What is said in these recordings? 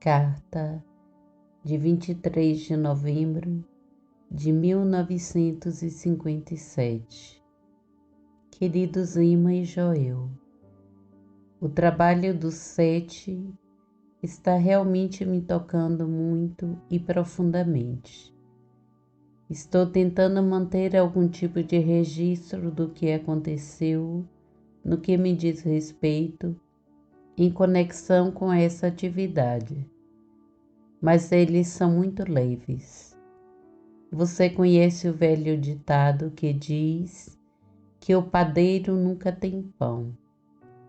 Carta de 23 de novembro de 1957. Queridos Ima e Joel, o trabalho do 7 está realmente me tocando muito e profundamente. Estou tentando manter algum tipo de registro do que aconteceu no que me diz respeito em conexão com essa atividade, mas eles são muito leves. Você conhece o velho ditado que diz que o padeiro nunca tem pão,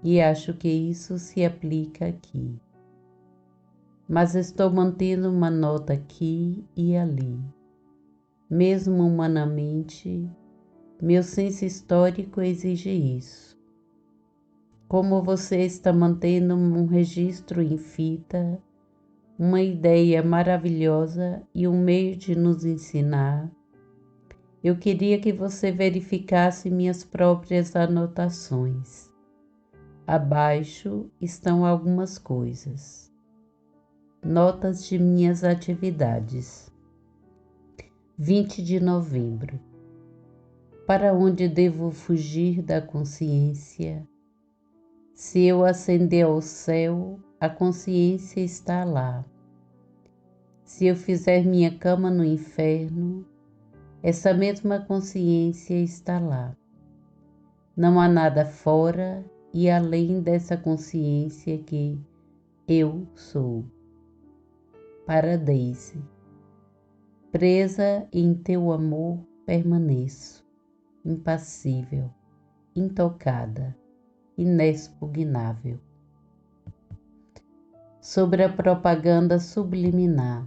e acho que isso se aplica aqui. Mas estou mantendo uma nota aqui e ali. Mesmo humanamente, meu senso histórico exige isso. Como você está mantendo um registro em fita, uma ideia maravilhosa e um meio de nos ensinar, eu queria que você verificasse minhas próprias anotações. Abaixo estão algumas coisas. Notas de minhas atividades. 20 de novembro. Para onde devo fugir da consciência? Se eu ascender ao céu, a consciência está lá. Se eu fizer minha cama no inferno, essa mesma consciência está lá. Não há nada fora e além dessa consciência que eu sou. Para Daisy. Presa em teu amor permaneço, impassível, intocada, inexpugnável. Sobre a propaganda subliminar.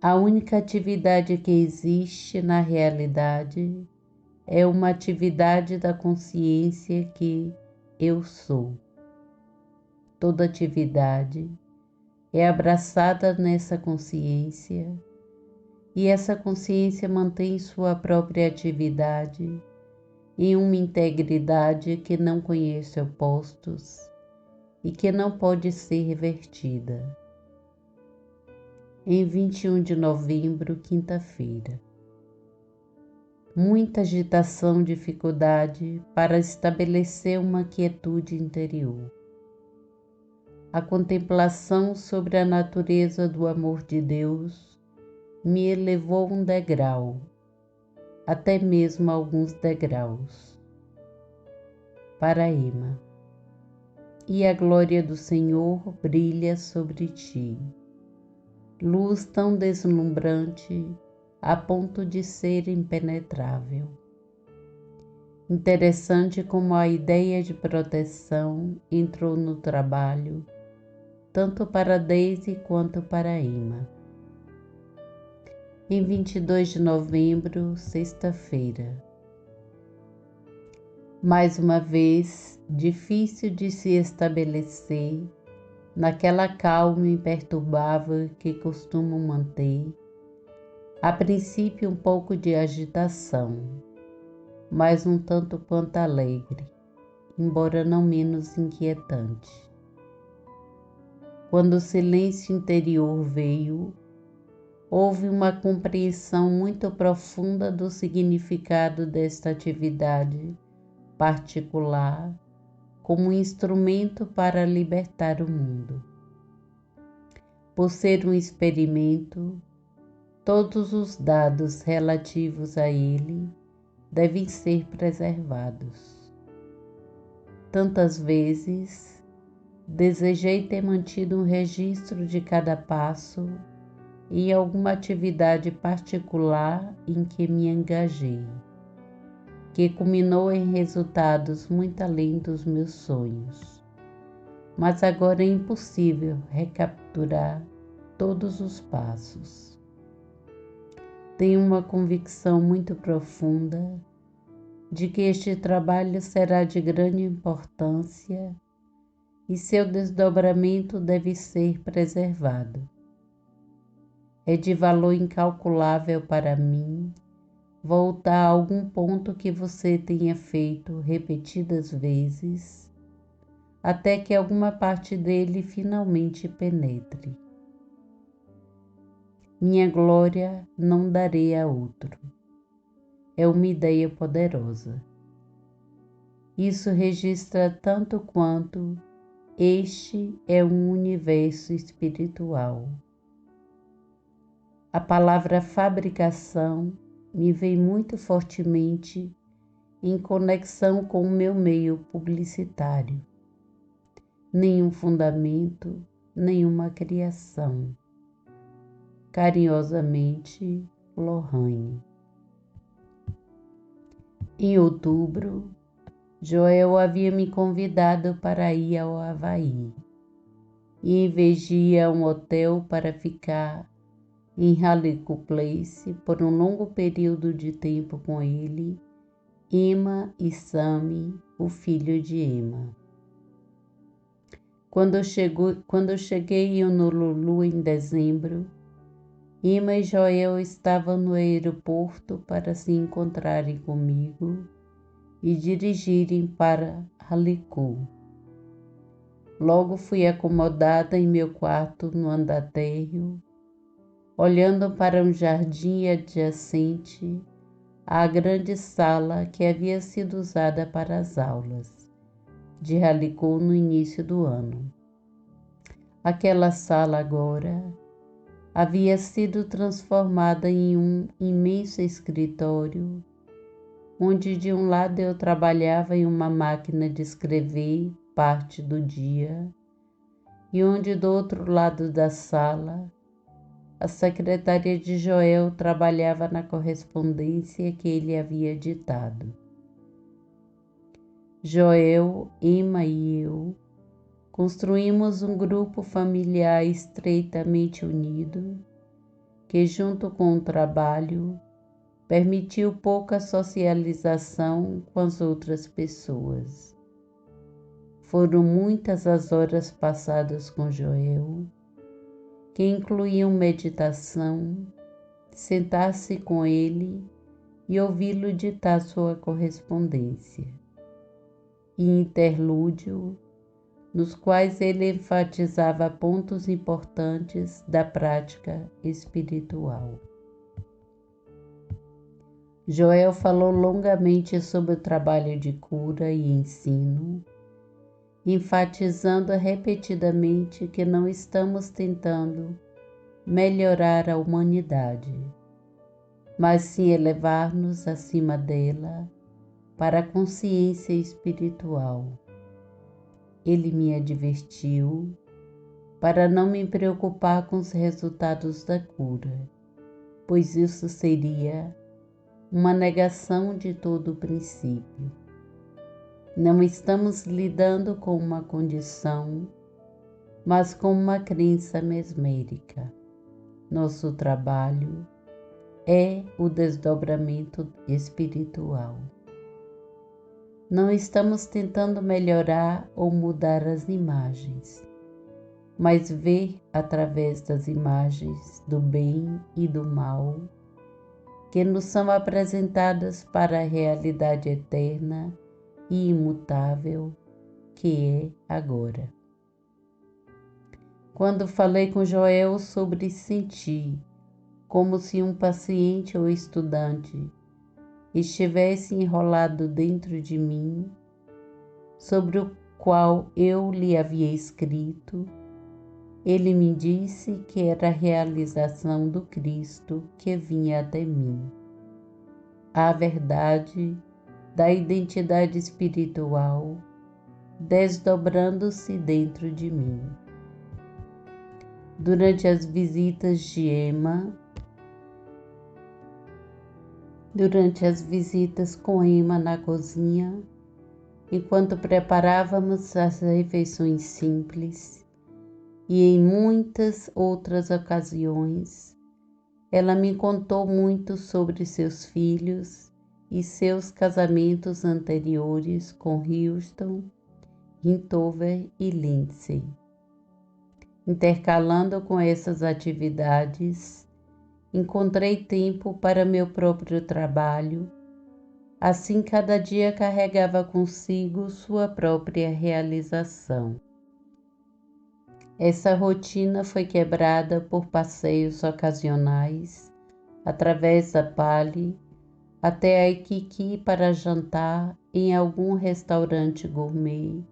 A única atividade que existe na realidade é uma atividade da consciência que eu sou. Toda atividade é abraçada nessa consciência e essa consciência mantém sua própria atividade em uma integridade que não conhece opostos e que não pode ser revertida. Em 21 de novembro, quinta-feira. Muita agitação, dificuldade para estabelecer uma quietude interior. A contemplação sobre a natureza do amor de Deus me elevou um degrau, até mesmo alguns degraus. Para Ima. E a glória do Senhor brilha sobre ti. Luz tão deslumbrante a ponto de ser impenetrável. Interessante como a ideia de proteção entrou no trabalho, tanto para Daisy quanto para Ima. Em 22 de novembro, sexta-feira. Mais uma vez, difícil de se estabelecer naquela calma imperturbável que costumo manter, a princípio um pouco de agitação, mas um tanto quanto alegre, embora não menos inquietante. Quando o silêncio interior veio, houve uma compreensão muito profunda do significado desta atividade particular como um instrumento para libertar o mundo. Por ser um experimento, todos os dados relativos a ele devem ser preservados. Tantas vezes desejei ter mantido um registro de cada passo em alguma atividade particular em que me engajei, que culminou em resultados muito além dos meus sonhos. Mas agora é impossível recapturar todos os passos. Tenho uma convicção muito profunda de que este trabalho será de grande importância e seu desdobramento deve ser preservado. É de valor incalculável para mim voltar a algum ponto que você tenha feito repetidas vezes, até que alguma parte dele finalmente penetre. Minha glória não darei a outro. É uma ideia poderosa. Isso registra tanto quanto este é um universo espiritual. A palavra fabricação me vem muito fortemente em conexão com o meu meio publicitário. Nenhum fundamento, nenhuma criação. Carinhosamente, Lohane. Em outubro, Joel havia me convidado para ir ao Havaí. E em vez de ir a um hotel para ficar em Haliku Place por um longo período de tempo com ele, Emma e Sammy, o filho de Emma. Quando eu cheguei em Honolulu em dezembro, Emma e Joel estavam no aeroporto para se encontrarem comigo e dirigirem para Haliku. Logo fui acomodada em meu quarto no andar térreo, olhando para um jardim adjacente à grande sala que havia sido usada para as aulas de Haliku no início do ano. Aquela sala agora havia sido transformada em um imenso escritório, onde de um lado eu trabalhava em uma máquina de escrever parte do dia, e onde do outro lado da sala a secretária de Joel trabalhava na correspondência que ele havia ditado. Joel, Emma e eu construímos um grupo familiar estreitamente unido, que junto com o trabalho permitiu pouca socialização com as outras pessoas. Foram muitas as horas passadas com Joel, que incluíam meditação, sentar-se com ele e ouvi-lo ditar sua correspondência, e interlúdio, nos quais ele enfatizava pontos importantes da prática espiritual. Joel falou longamente sobre o trabalho de cura e ensino, enfatizando repetidamente que não estamos tentando melhorar a humanidade, mas sim elevar-nos acima dela para a consciência espiritual. Ele me advertiu para não me preocupar com os resultados da cura, pois isso seria uma negação de todo o princípio. Não estamos lidando com uma condição, mas com uma crença mesmérica. Nosso trabalho é o desdobramento espiritual. Não estamos tentando melhorar ou mudar as imagens, mas ver através das imagens do bem e do mal que nos são apresentadas para a realidade eterna e imutável que é agora. Quando falei com Joel sobre sentir, como se um paciente ou estudante estivesse enrolado dentro de mim, sobre o qual eu lhe havia escrito, ele me disse que era a realização do Cristo que vinha até mim. A verdade da identidade espiritual desdobrando-se dentro de mim. Durante as visitas com Emma na cozinha, enquanto preparávamos as refeições simples, e em muitas outras ocasiões, ela me contou muito sobre seus filhos e seus casamentos anteriores com Houston, Rintover e Lindsay. Intercalando com essas atividades, encontrei tempo para meu próprio trabalho Assim, cada dia carregava consigo sua própria realização. Essa rotina foi quebrada por passeios ocasionais, através da Pali, até a Iquique para jantar em algum restaurante gourmet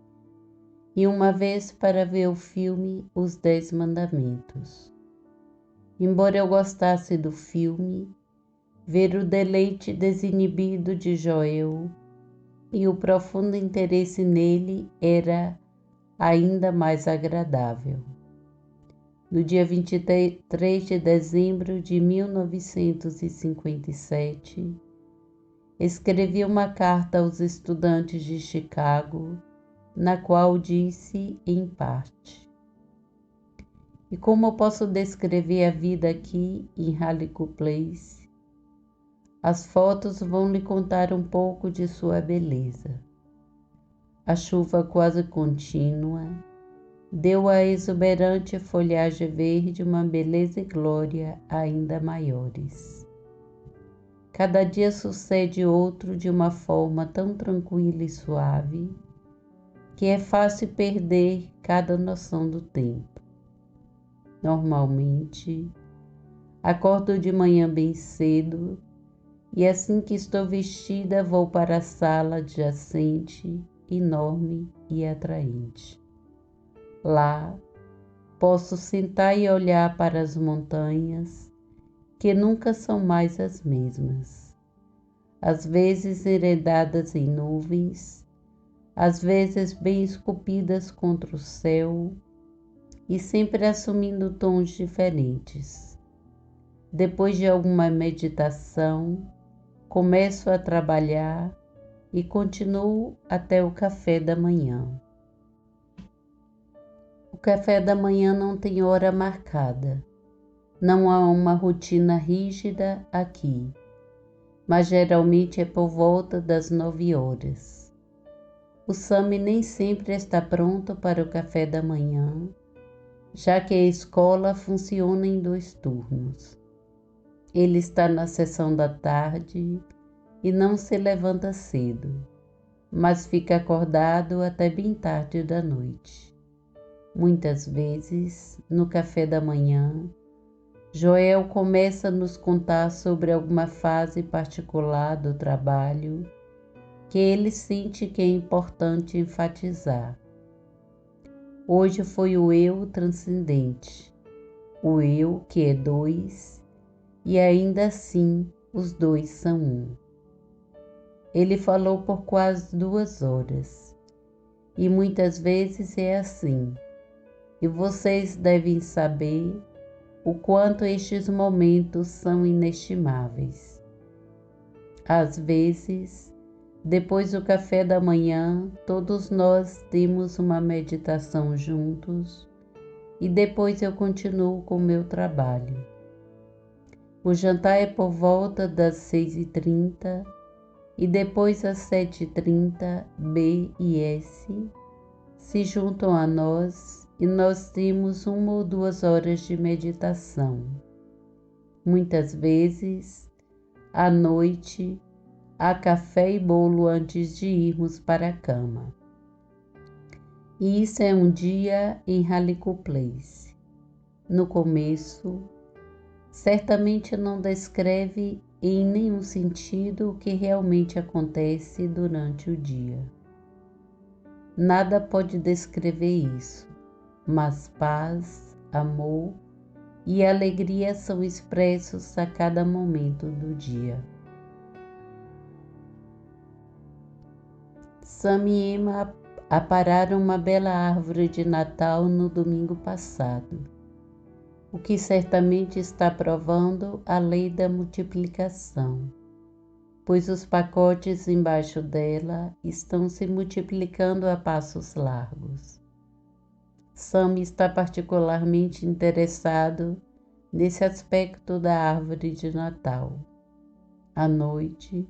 e uma vez para ver o filme Os 10 Mandamentos. Embora eu gostasse do filme, ver o deleite desinibido de Joel e o profundo interesse nele era ainda mais agradável. No dia 23 de dezembro de 1957, escrevi uma carta aos estudantes de Chicago, na qual disse em parte: "E como eu posso descrever a vida aqui em Haliku Place? As fotos vão lhe contar um pouco de sua beleza. A chuva quase contínua deu à exuberante folhagem verde uma beleza e glória ainda maiores. Cada dia sucede outro de uma forma tão tranquila e suave que é fácil perder cada noção do tempo. Normalmente, acordo de manhã bem cedo e assim que estou vestida vou para a sala adjacente, enorme e atraente. Lá, posso sentar e olhar para as montanhas, que nunca são mais as mesmas. Às vezes enredadas em nuvens, às vezes bem esculpidas contra o céu e sempre assumindo tons diferentes. Depois de alguma meditação, começo a trabalhar e continuo até o café da manhã. O café da manhã não tem hora marcada. Não há uma rotina rígida aqui, mas geralmente é por volta das 9 horas. O Sami nem sempre está pronto para o café da manhã, já que a escola funciona em 2 turnos. Ele está na sessão da tarde e não se levanta cedo, mas fica acordado até bem tarde da noite. Muitas vezes, no café da manhã, Joel começa a nos contar sobre alguma fase particular do trabalho que ele sente que é importante enfatizar. Hoje foi o eu transcendente, o eu que é 2 e ainda assim os 2 são 1. Ele falou por quase 2 horas e muitas vezes é assim, e vocês devem saber o quanto estes momentos são inestimáveis. Às vezes, depois do café da manhã, todos nós temos uma meditação juntos e depois eu continuo com o meu trabalho. O jantar é por volta das 6h30 e depois às 7h30 B e S se juntam a nós e nós temos 1 ou 2 horas de meditação. Muitas vezes, à noite, há café e bolo antes de irmos para a cama. E isso é um dia em Haliku Place. No começo, certamente não descreve em nenhum sentido o que realmente acontece durante o dia. Nada pode descrever isso, mas paz, amor e alegria são expressos a cada momento do dia. Sam e Emma apararam uma bela árvore de Natal no domingo passado, o que certamente está provando a lei da multiplicação, pois os pacotes embaixo dela estão se multiplicando a passos largos. Sam está particularmente interessado nesse aspecto da árvore de Natal. À noite,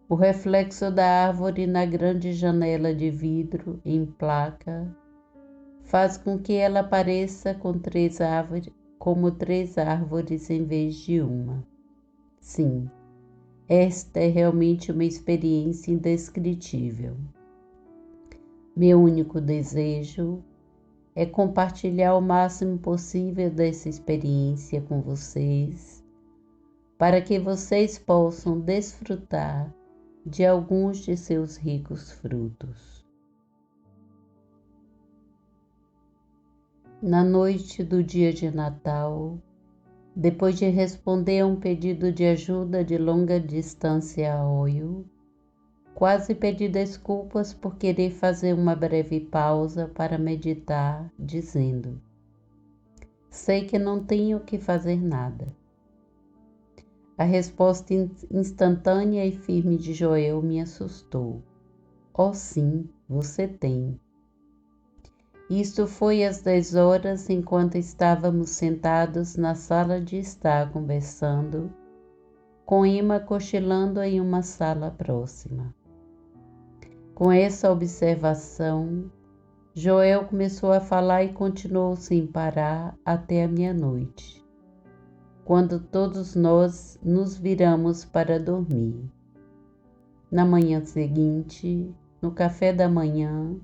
o reflexo da árvore na grande janela de vidro em placa faz com que ela pareça como 3 árvores em vez de uma. Sim, Esta é realmente uma experiência indescritível. Meu único desejo é compartilhar o máximo possível dessa experiência com vocês, para que vocês possam desfrutar de alguns de seus ricos frutos. Na noite do dia de Natal, depois de responder a um pedido de ajuda de longa distância a Oio, quase pedi desculpas por querer fazer uma breve pausa para meditar, dizendo: sei que não tenho que fazer nada. A resposta instantânea e firme de Joel me assustou. Oh, sim, você tem. Isto foi às 10 horas, enquanto estávamos sentados na sala de estar conversando, com Emma cochilando em uma sala próxima. Com essa observação, Joel começou a falar e continuou sem parar até a meia-noite, quando todos nós nos viramos para dormir. Na manhã seguinte, no café da manhã,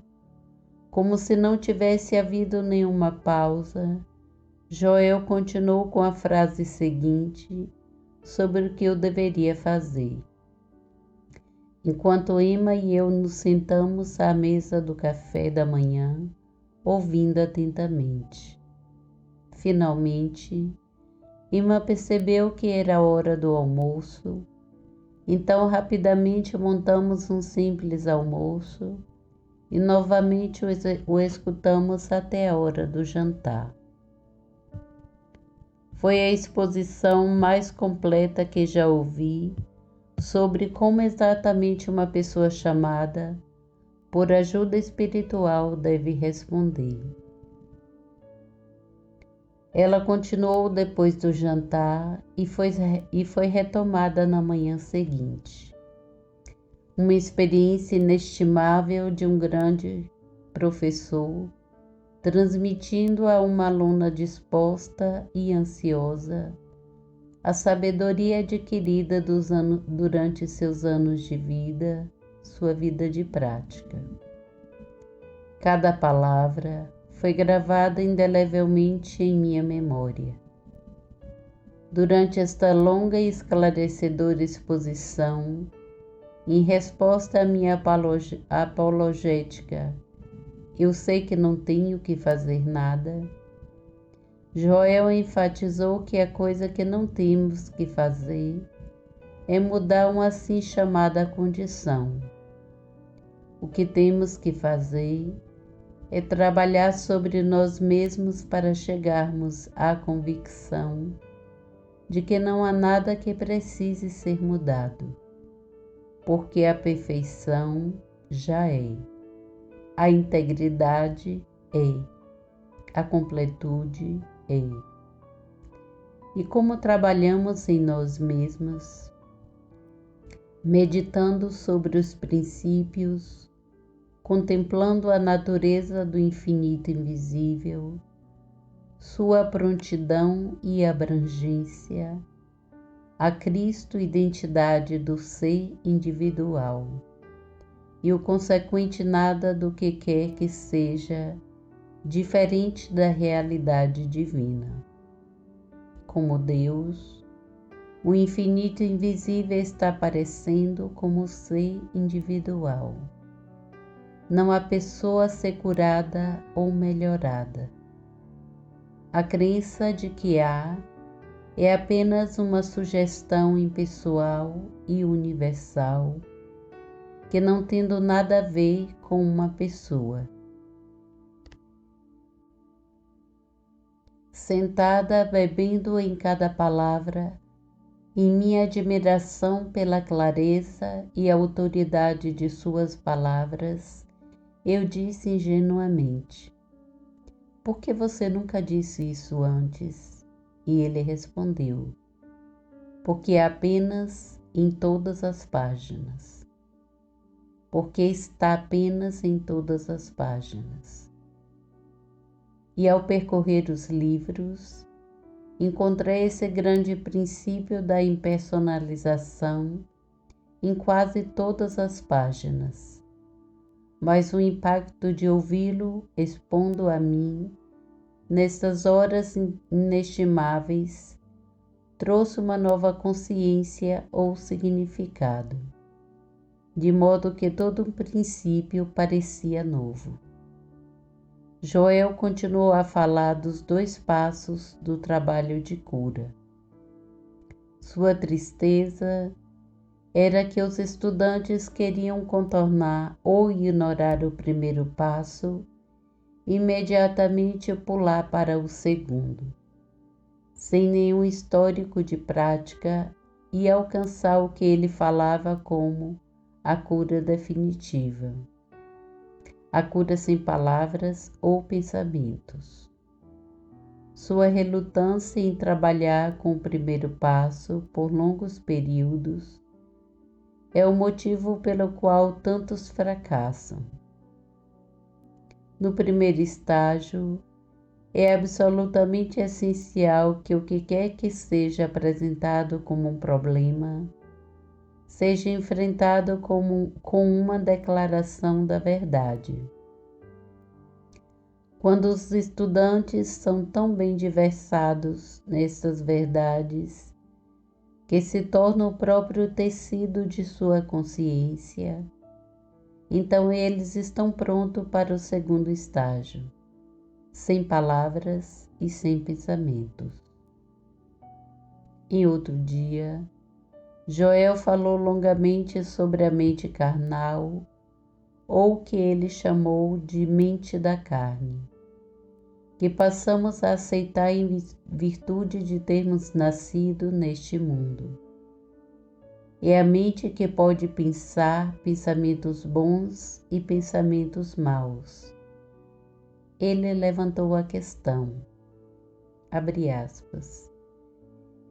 como se não tivesse havido nenhuma pausa, Joel continuou com a frase seguinte sobre o que eu deveria fazer. Enquanto Emma e eu nos sentamos à mesa do café da manhã, ouvindo atentamente. Finalmente, Emma percebeu que era a hora do almoço, então rapidamente montamos um simples almoço e novamente o escutamos até a hora do jantar. Foi a exposição mais completa que já ouvi sobre como exatamente uma pessoa chamada por ajuda espiritual deve responder. Ela continuou depois do jantar e foi retomada na manhã seguinte. Uma experiência inestimável de um grande professor, transmitindo a uma aluna disposta e ansiosa a sabedoria adquirida durante seus anos de vida, sua vida de prática. Cada palavra foi gravada indelevelmente em minha memória. Durante esta longa e esclarecedora exposição, em resposta à minha apologética, eu sei que não tenho que fazer nada, Joel enfatizou que a coisa que não temos que fazer é mudar uma assim chamada condição. O que temos que fazer é trabalhar sobre nós mesmos para chegarmos à convicção de que não há nada que precise ser mudado, porque a perfeição já é, a integridade é, a completude é. E como trabalhamos em nós mesmos, meditando sobre os princípios, contemplando a natureza do infinito invisível, sua prontidão e abrangência, a Cristo identidade do ser individual e o consequente nada do que quer que seja diferente da realidade divina. Como Deus, o infinito invisível está aparecendo como ser individual. Não há pessoa a ser curada ou melhorada. A crença de que há é apenas uma sugestão impessoal e universal, que não tendo nada a ver com uma pessoa. Sentada, bebendo em cada palavra, em minha admiração pela clareza e autoridade de suas palavras, eu disse ingenuamente: por que você nunca disse isso antes? E ele respondeu: porque é apenas em todas as páginas. Porque está apenas em todas as páginas. E ao percorrer os livros, encontrei esse grande princípio da impersonalização em quase todas as páginas, mas o impacto de ouvi-lo expondo a mim, nestas horas inestimáveis, trouxe uma nova consciência ou significado, de modo que todo o princípio parecia novo. Joel continuou a falar dos 2 passos do trabalho de cura. Sua tristeza era que os estudantes queriam contornar ou ignorar o primeiro passo e imediatamente pular para o segundo, sem nenhum histórico de prática, e alcançar o que ele falava como a cura definitiva, a cura sem palavras ou pensamentos. Sua relutância em trabalhar com o primeiro passo por longos períodos é o motivo pelo qual tantos fracassam. No primeiro estágio, é absolutamente essencial que o que quer que seja apresentado como um problema seja enfrentado com uma declaração da verdade. Quando os estudantes são tão bem versados nessas verdades que se tornam o próprio tecido de sua consciência, então eles estão prontos para o segundo estágio, sem palavras e sem pensamentos. Em outro dia, Joel falou longamente sobre a mente carnal, ou o que ele chamou de mente da carne, que passamos a aceitar em virtude de termos nascido neste mundo. É a mente que pode pensar pensamentos bons e pensamentos maus. Ele levantou a questão, abre aspas,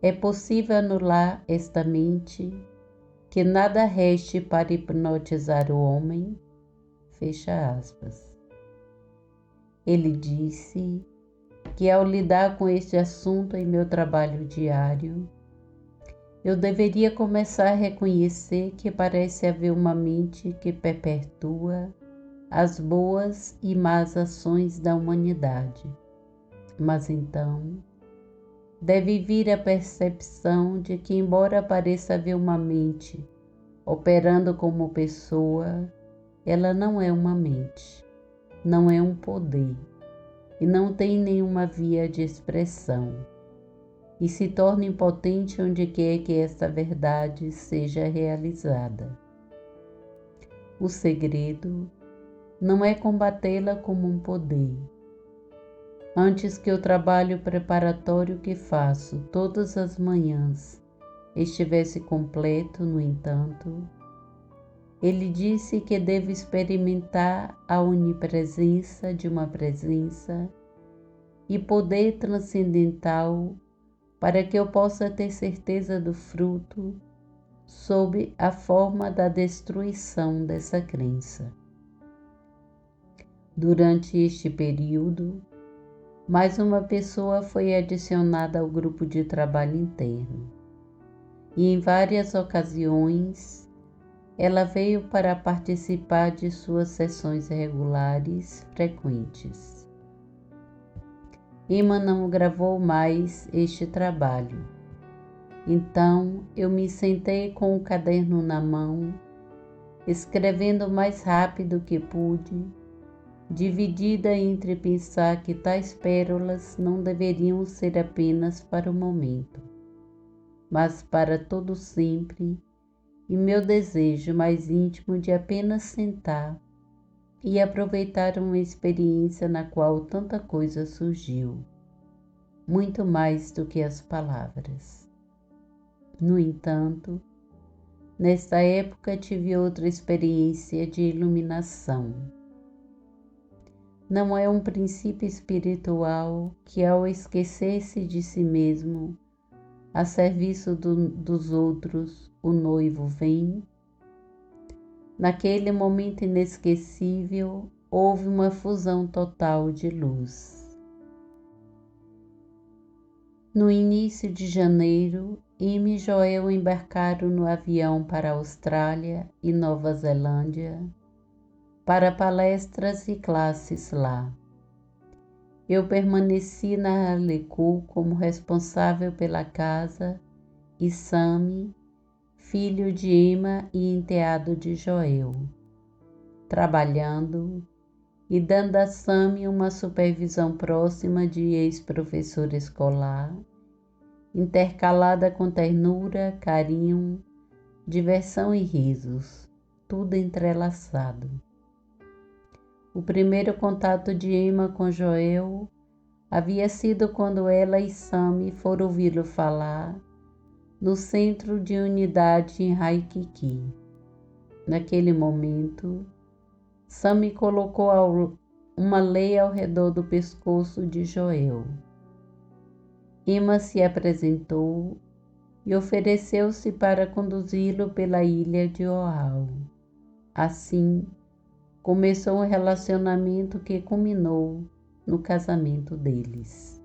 é possível anular esta mente, que nada reste para hipnotizar o homem? Fecha aspas. Ele disse que ao lidar com este assunto em meu trabalho diário, eu deveria começar a reconhecer que parece haver uma mente que perpetua as boas e más ações da humanidade. Mas então, deve vir a percepção de que, embora pareça haver uma mente operando como pessoa, ela não é uma mente, não é um poder e não tem nenhuma via de expressão, e se torna impotente onde quer que esta verdade seja realizada. O segredo não é combatê-la como um poder. Antes que o trabalho preparatório que faço todas as manhãs estivesse completo, no entanto, ele disse que devo experimentar a onipresença de uma presença e poder transcendental para que eu possa ter certeza do fruto sob a forma da destruição dessa crença. Durante este período, mais uma pessoa foi adicionada ao grupo de trabalho interno, e em várias ocasiões ela veio para participar de suas sessões regulares frequentes. Emma não gravou mais este trabalho, então eu me sentei com o caderno na mão, escrevendo o mais rápido que pude, dividida entre pensar que tais pérolas não deveriam ser apenas para o momento, mas para todo sempre, e meu desejo mais íntimo de apenas sentar e aproveitar uma experiência na qual tanta coisa surgiu, muito mais do que as palavras. No entanto, nesta época tive outra experiência de iluminação. Não é um princípio espiritual que, ao esquecer-se de si mesmo, a serviço dos outros, o noivo vem? Naquele momento inesquecível, houve uma fusão total de luz. No início de janeiro, Emma e Joel embarcaram no avião para a Austrália e Nova Zelândia para palestras e classes lá. Eu permaneci na Harlequin como responsável pela casa e Sammy, filho de Emma e enteado de Joel, trabalhando e dando a Sammy uma supervisão próxima de ex-professor escolar, intercalada com ternura, carinho, diversão e risos, tudo entrelaçado. O primeiro contato de Emma com Joel havia sido quando ela e Sammy foram ouvi-lo falar no centro de unidade em Waikiki. Naquele momento, Sammy colocou uma lei ao redor do pescoço de Joel. Emma se apresentou e ofereceu-se para conduzi-lo pela ilha de Oahu. Assim, começou um relacionamento que culminou no casamento deles.